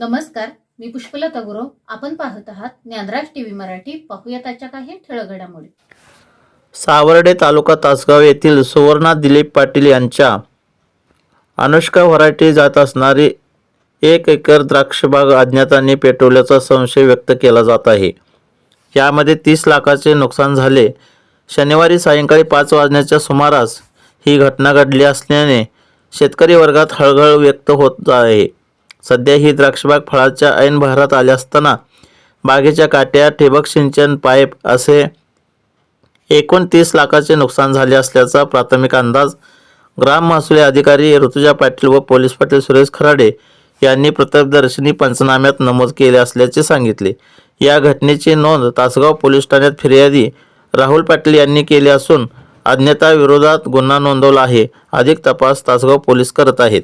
नमस्कार, मी पुष्पलता गुरव. आपण पाहत आहात ज्ञानराज टीव्ही मराठी. पाहूया त्याच्या काही ठळक घडामोडी. सावर्डे तालुका तासगाव येथील सुवर्णा दिलीप पाटील यांच्या अनुष्का व्हरायटी जात असणारी 1 एकर द्राक्षबाग अज्ञातांनी पेटवल्याचा संशय व्यक्त केला जात आहे. यामध्ये 30 लाखाचे नुकसान झाले. शनिवारी सायंकाळी 5 वाजण्याच्या सुमारास ही घटना घडली असल्याने शेतकरी वर्गात हळहळ व्यक्त होत आहे. सध्या ही द्राक्षबाग फळाच्या ऐन बहरात आली असताना बागेच्या काट्या, ठिबक सिंचन पाईप असे एकूण 30 लाखाचे नुकसान झाले असल्याचा प्राथमिक अंदाज ग्राम महसुली अधिकारी ऋतुजा पाटील व पोलीस पाटील सुरेश खराडे यांनी प्रत्यक्षदर्शी पंचनाम्यात नमूद केले असल्याचे सांगितले. या घटनेची नोंद तासगाव पोलीस ठाण्यात फिर्यादी राहुल पाटील यांनी केली असून अज्ञाताविरोधात गुन्हा नोंदवला आहे. अधिक तपास तासगाव पोलीस करत आहेत.